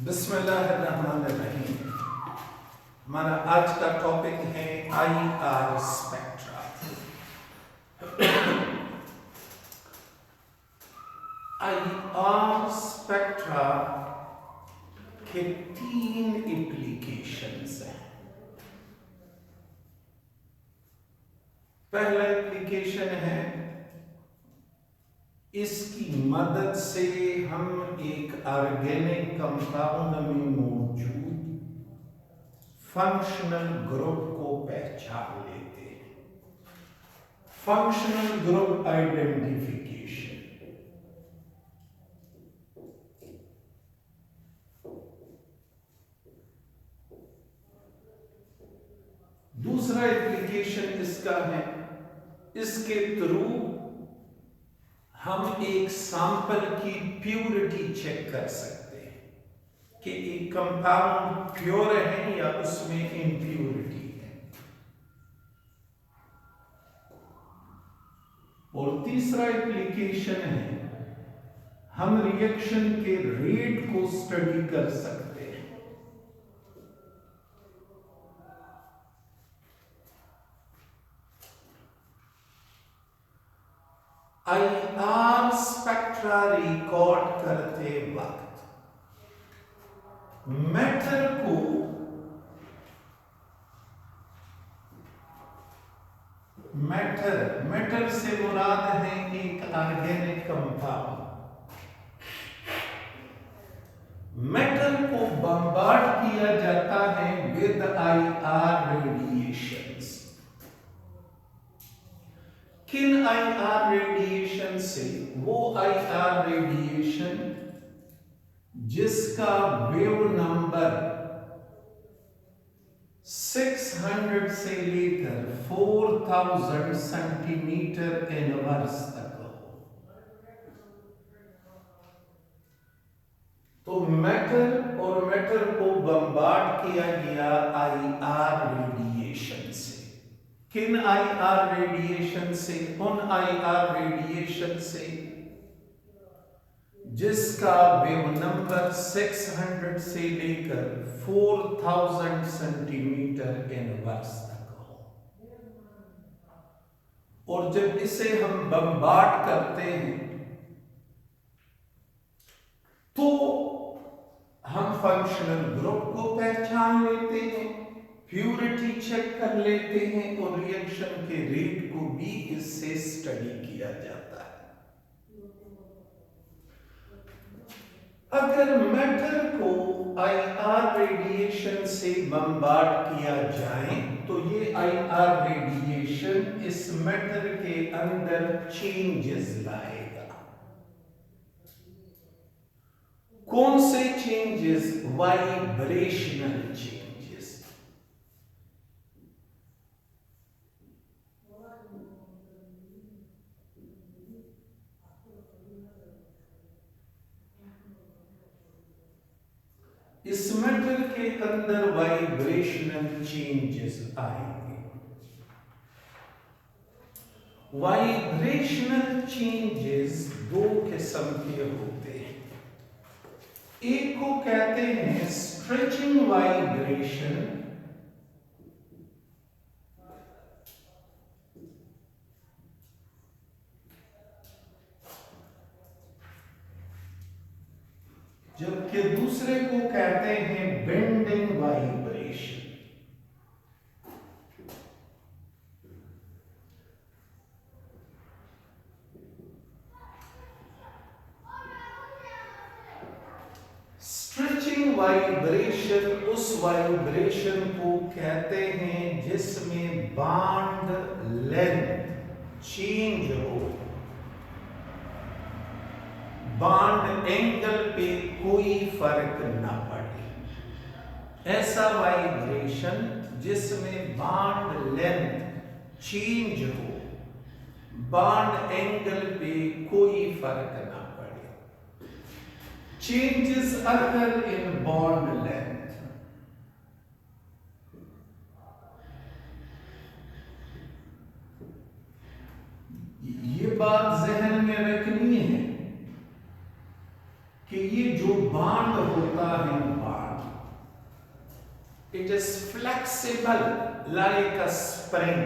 बिस्मिल्लाहिर्रहमानिर्रहीम। हमारा आज का टॉपिक है IR स्पेक्ट्रा। IR स्पेक्ट्रा के 3 एप्लीकेशंस हैं। पहला एप्लीकेशन है, इसकी मदद से हम एक ऑर्गेनिक कंपाउंड में मौजूद फंक्शनल ग्रुप को पहचान लेते हैं। Functional group identification. दूसरा एप्लीकेशन इसका है, इसके थ्रू हम एक सैंपल की प्योरिटी चेक कर सकते हैं कि एक कंपाउंड प्योर है या उसमें इम्प्योरिटी है। और तीसरा एप्लीकेशन है, हम रिएक्शन के रेट को स्टडी कर सकते हैं। IR स्पेक्ट्रा रिकॉर्ड करते वक्त मैटर से मुराद है एक ऑर्गेनिक कंपाउंड। मैटर को बम्बार्ड किया जाता है विद IR रेडिएशंस। किन IR रेडिएशन से? वो IR रेडिएशन जिसका वेव नंबर 600 से लेकर 4000 सेंटीमीटर इनवर्स तक हो। तो मैटर को बम्बार्ड किया गया IR रेडिएशन से। किन IR रेडिएशन से? उन IR रेडिएशन से जिसका वेव नंबर 600 से लेकर 4000 सेंटीमीटर इनवर्स तक हो। और जब इसे हम बम्बार्ड करते हैं तो हम फंक्शनल ग्रुप को पहचान लेते हैं, प्यूरिटी चेक कर लेते हैं और रिएक्शन के रेट को भी इससे स्टडी किया जाता है। अगर मैटर को IR रेडिएशन से बम्बार्ड किया जाए तो ये IR रेडिएशन इस मैटर के अंदर चेंजेस लाएगा। कौन से चेंजेस? Vibrational changes. इस मैटर के अंदर वाइब्रेशनल चेंजेस आएंगे। वाइब्रेशनल चेंजेस दो किस्म के होते हैं। एक को कहते हैं स्ट्रेचिंग वाइब्रेशन, जबकि दूसरे को कहते हैं बेंडिंग वाइब्रेशन। स्ट्रेचिंग वाइब्रेशन उस वाइब्रेशन को कहते हैं जिसमें बॉन्ड लेंथ चेंज हो, बॉन्ड एंगल पे कोई फर्क ना पड़े। ऐसा वाइब्रेशन जिसमें बॉन्ड लेंथ चेंज हो, बॉन्ड एंगल पे कोई फर्क ना पड़े। Changes occur in bond length. ये बात जहन में रखनी है कि ये जो बांड होता है, bond, it is flexible like a spring,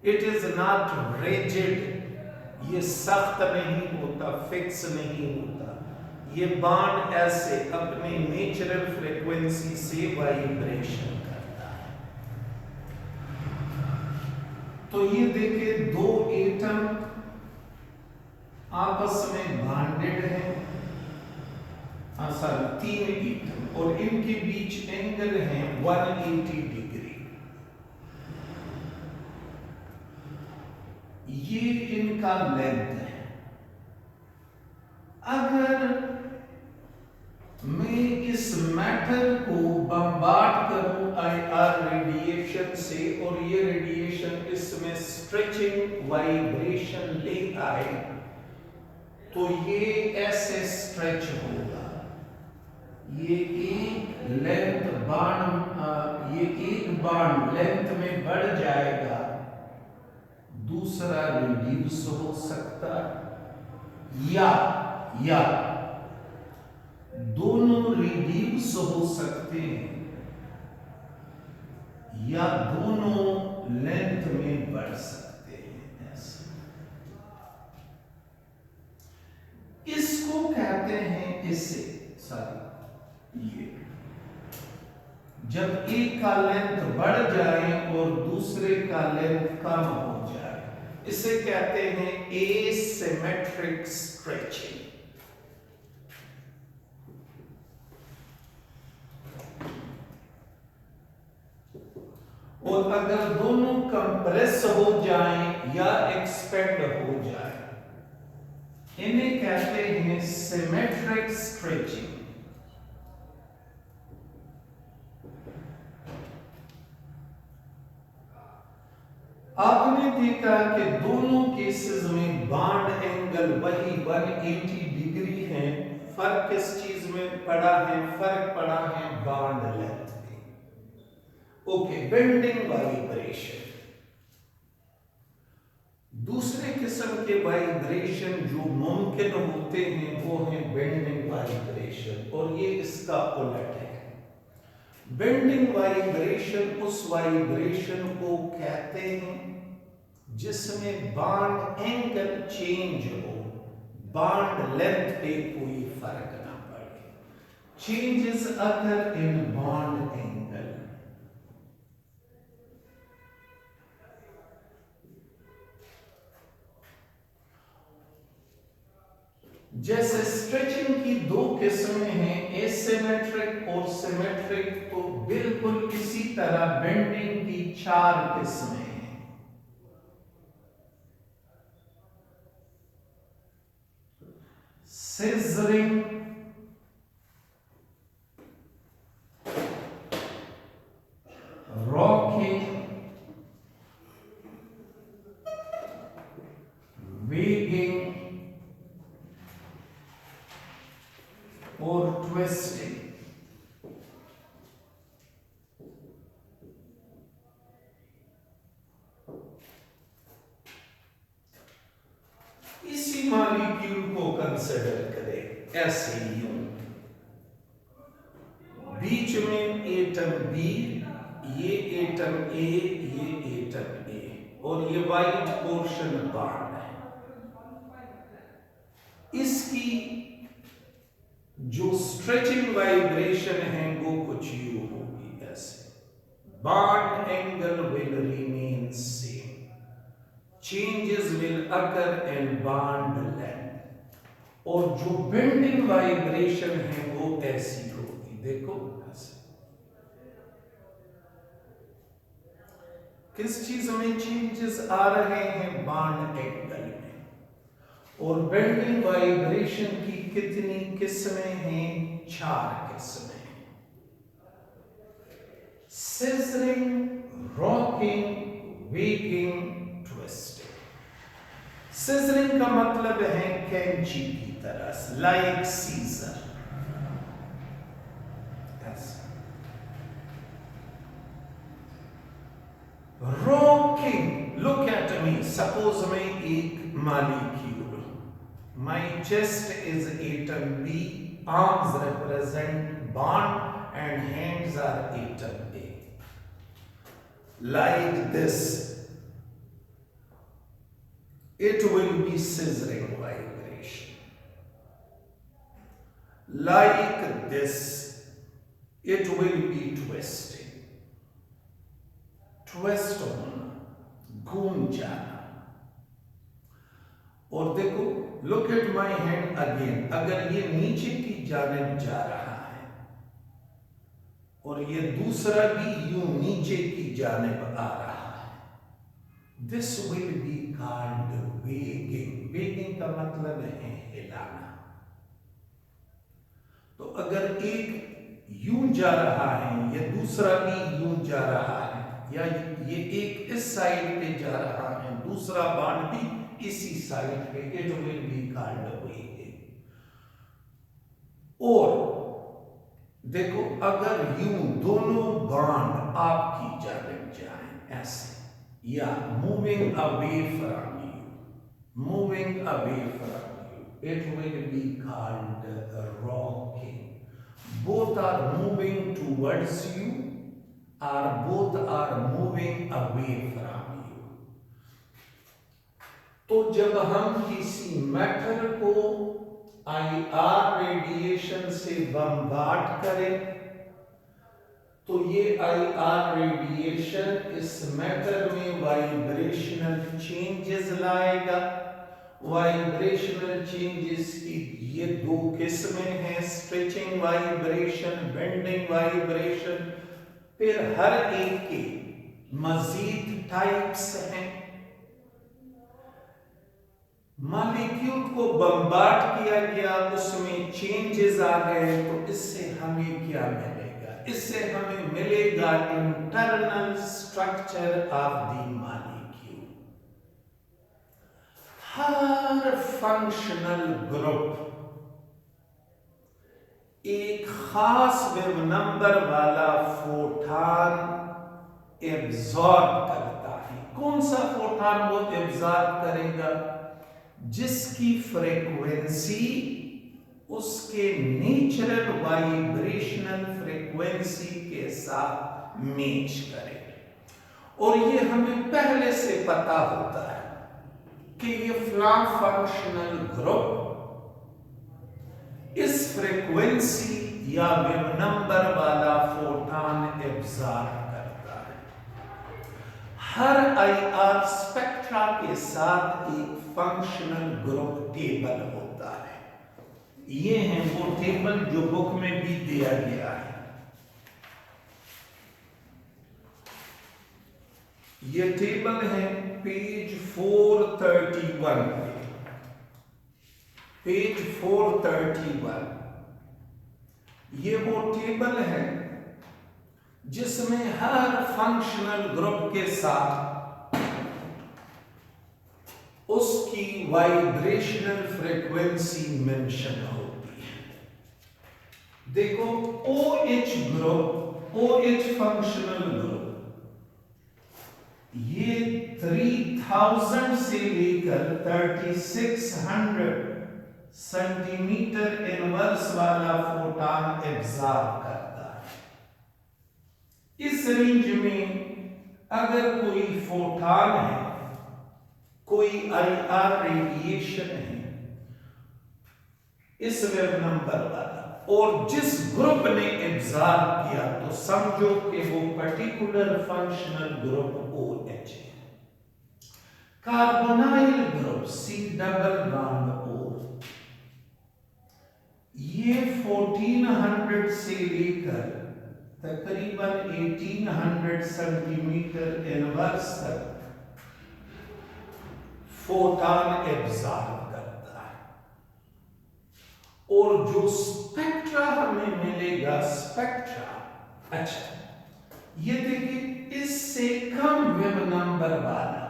it is not rigid, ये सख्त नहीं होता, फिक्स नहीं होता। ये बांड ऐसे अपने नेचुरल फ्रीक्वेंसी से वाइब्रेशन करता है। तो ये देखिए, दो एटम आपस में बॉन्डेड हैं, सॉरी 3 एटम, और इनके बीच एंगल है 180 डिग्री। ये इनका लेंथ है। अगर मैं इस मैटर को बम्बार्ड करूं आईआर रेडिएशन से, और ये रेडिएशन इसमें स्ट्रेचिंग वाइब्रेशन ले आए, तो ये ऐसे स्ट्रेच होगा। ये एक लेंथ बांड, ये एक बांड लेंथ में बढ़ जाएगा, दूसरा रिड्यूस हो सकता, या दोनों रिड्यूस हो सकते हैं, या दोनों लेंथ में बढ़ सकते हैं। ऐसे इसको कहते हैं, इससे सॉरी, ये जब एक का लेंथ बढ़ जाए और दूसरे का लेंथ कम हो जाए, इसे कहते हैं एसिमेट्रिक स्ट्रेचिंग। और अगर दोनों कंप्रेस हो जाएं या एक्सपेंड हो जाए, इन्हें कहते हैं सिमेट्रिक स्ट्रेचिंग। आपने देखा कि दोनों केसेस में बॉन्ड एंगल वही 180 डिग्री है। फर्क किस चीज में पड़ा है? फर्क पड़ा है बॉन्ड लेंथ में। Okay, bending vibration. दूसरे किस्म के वाइब्रेशन जो मुमकिन होते हैं वो है बेंडिंग वाइब्रेशन, और ये इसका उलट है। बेंडिंग वाइब्रेशन उस वाइब्रेशन को कहते हैं जिसमें बॉन्ड एंगल चेंज हो, बॉन्ड लेंथ पे कोई फर्क ना पड़े। चेंजेस अगर इन बॉन्ड एंगल, जैसे स्ट्रेचिंग की दो किस्में हैं, एसिमेट्रिक और सिमेट्रिक, तो बिल्कुल इसी तरह बेंडिंग की 4 किस्में हैं। सिजरिंग, रॉकिंग, वेगिंग और ट्विस्टिंग। इसी मॉलिक्यूल को कंसिडर करें ऐसे यूं, बीच में एटम बी, ये एटम ए, ये एटम ए, और ये वाइट पोर्शन बॉन्ड है। इसकी जो स्ट्रेचिंग वाइब्रेशन है वो कुछ यूं होगी ऐसे। Bond angle will remain same, changes will occur in bond length, और जो बेंडिंग वाइब्रेशन है वो ऐसी होगी। देखो ऐसे। किस चीज में चेंजेस आ रहे हैं? बॉन्ड एंगल में। और बेंडिंग वाइब्रेशन की कितनी किस्में हैं? 4 किस्में हैं। Scissoring, rocking, wagging, twisting. Scissoring का मतलब है कैंची की तरह, like scissor. Rocking, look at me, suppose मैं एक My chest is atom B, arms represent bond and hands are atom A. Like this, it will be scissoring vibration. Like this, it will be twisting. Twist होना, घूम जाना। और देखो, look at my hand again, अगर ये नीचे की जानिब जा रहा है और ये दूसरा भी यूं नीचे की जानिब आ रहा है, this will be called weighing. Weighing का मतलब है हिलाना। तो अगर एक यूं जा रहा है, ये दूसरा भी यूं जा रहा है, या ये एक इस साइड पे जा रहा है, दूसरा बाण भी इसी साइड पे, it will be called weighing. और देखो, अगर यूं दोनों बाण आपकी जानिब जाएं ऐसे, या moving away from you, moving away from you, it will be called rocking. Both are moving towards you or both are moving away from you. तो जब हम किसी मैटर को IR रेडिएशन से बम्बार्ड करें, तो ये IR रेडिएशन इस मैटर में वाइब्रेशनल चेंजेस लाएगा। वाइब्रेशनल चेंजेस की ये दो किस्में हैं, स्ट्रेचिंग वाइब्रेशन, बेंडिंग वाइब्रेशन। फिर हर एक के मजीद टाइप्स हैं। मॉलिक्यूल को बम्बार्ड किया गया, उसमें चेंजेस आ गए, तो इससे हमें क्या मिलेगा? इससे हमें मिलेगा internal structure of the molecule. Her functional group एक खास वेव नंबर वाला फोटॉन एब्जॉर्ब करता है। कौन सा फोटॉन वो एब्जॉर्ब करेगा? जिसकी फ्रीक्वेंसी उसके नेचुरल वाइब्रेशनल फ्रीक्वेंसी के साथ मैच करे। और ये हमें पहले से पता होता है कि ये फ्लॉ फंक्शनल ग्रुप इस फ्रीक्वेंसी या वेव नंबर वाला फोटॉन एब्जॉर्ब करता है। हर IR स्पेक्ट्रा के साथ एक फंक्शनल ग्रुप टेबल होता है। ये है वो टेबल जो बुक में भी दिया गया है। ये टेबल है पेज 431 पे, पेज 431। ये वो टेबल है जिसमें हर फंक्शनल ग्रुप के साथ उसकी वाइब्रेशनल फ्रीक्वेंसी मेंशन होती है। देखो, OH group, OH functional group, ये 3000 से लेकर 3600 सेंटीमीटर इनवर्स वाला फोटॉन एब्जॉर्ब करता है। इस रेंज में अगर कोई फोटॉन है, कोई IR रेडिएशन है इस वेव नंबर वाला, और जिस ग्रुप ने एब्जॉर्ब किया, तो समझो कि वो पर्टिकुलर फंक्शनल ग्रुप OH है। Carbonyl group C double bond O, ये 1400 से लेकर तकरीबन 1800 सेंटीमीटर इनवर्स तक फोटॉन एब्जॉर्ब करता है। और जो स्पेक्ट्रा हमें मिलेगा, स्पेक्ट्रा, अच्छा ये देखिए, इससे कम वेव नंबर वाला,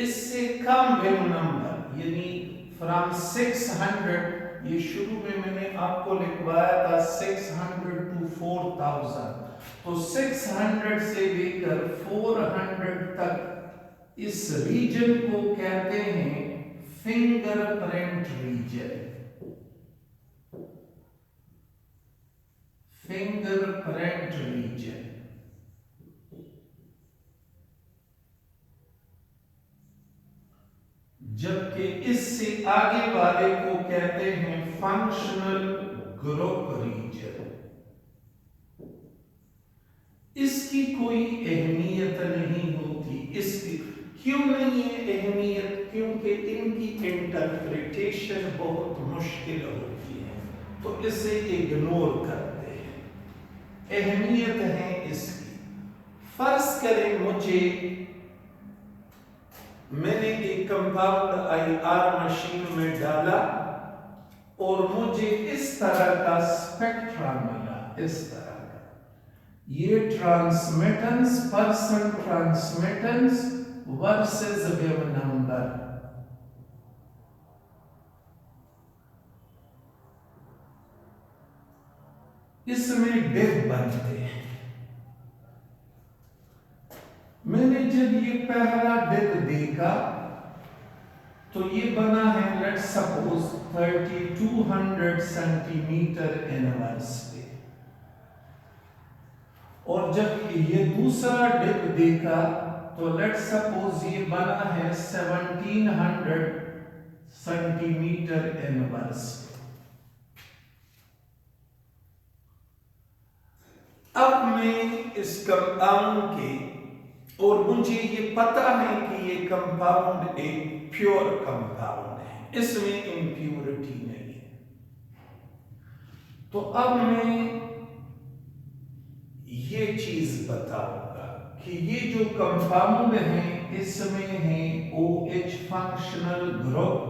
इससे कम वेव नंबर, यानी फ्रॉम 600, ये शुरू में मैंने आपको लिखवाया था 600 to 4000, तो 600 से लेकर 400 तक इस रीजन को कहते हैं fingerprint region. Fingerprint region. जबकि इससे आगे वाले को कहते हैं फंक्शनल ग्रुप रीजन। इसकी कोई अहमियत नहीं होती। इसकी क्यों नहीं है अहमियत? क्योंकि इनकी इंटरप्रिटेशन बहुत मुश्किल होती है, तो इसे इग्नोर करते हैं। अहमियत है इसकी। फर्ज करें मैंने एक कंपाउंड IR मशीन में डाला और मुझे इस तरह का स्पेक्ट्रा मिला, इस तरह का। ये transmittance, percent transmittance versus wave number. इसमें डिप बनते हैं। मैंने जब ये पहला डिप देखा तो ये बना है लेट्स सपोज 3200 सेंटीमीटर इनवर्स पे, और जब ये दूसरा डिप देखा तो लेट्स सपोज ये बना है 1700 सेंटीमीटर इनवर्स पे। अब मैं इस कंपाउंड के, और मुझे ये पता है कि ये कंपाउंड एक प्योर कंपाउंड है, इसमें इम्प्योरिटी नहीं है, तो अब मैं ये चीज बताऊंगा कि ये जो कंपाउंड है इसमें है OH फंक्शनल ग्रुप,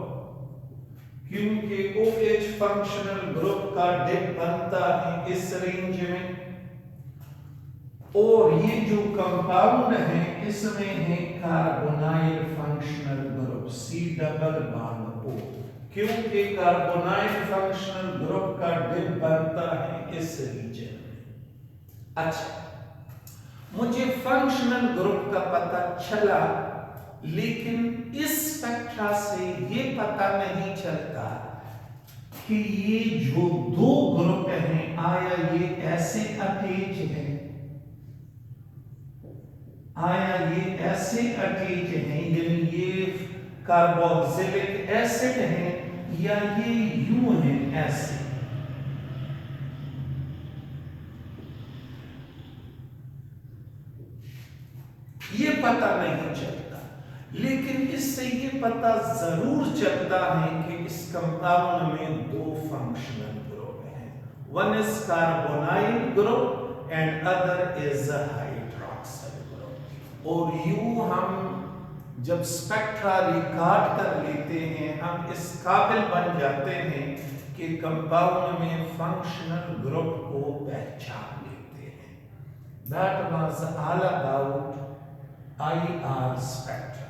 क्योंकि OH फंक्शनल ग्रुप का डिप बनता है इस रेंज में, और ये जो कंपाउंड है इसमें है carbonyl functional group C double bond O, क्योंकि कार्बोनाइल फंक्शनल ग्रुप का डिप बनता है इस रीजन में। अच्छा, मुझे फंक्शनल ग्रुप का पता चला, लेकिन इस स्पेक्ट्रा से ये पता नहीं चलता कि ये जो दो ग्रुप हैं आया ये ऐसे अटैच है, आया ये ऐसे अटैच हैं, यानी ये कार्बोक्सिलिक एसिड है, या ये यूं है ऐसे। ये पता नहीं चलता, लेकिन इससे ये पता जरूर चलता है कि इस कंपाउंड में दो फंक्शनल ग्रुप हैं, one is carbonyl group and other is hydroxyl group. और यूं हम जब स्पेक्ट्रा रिकॉर्ड कर लेते हैं, हम इस काबिल बन जाते हैं कि कंपाउंड में फंक्शनल ग्रुप को पहचान लेते हैं। That was all about IR spectra.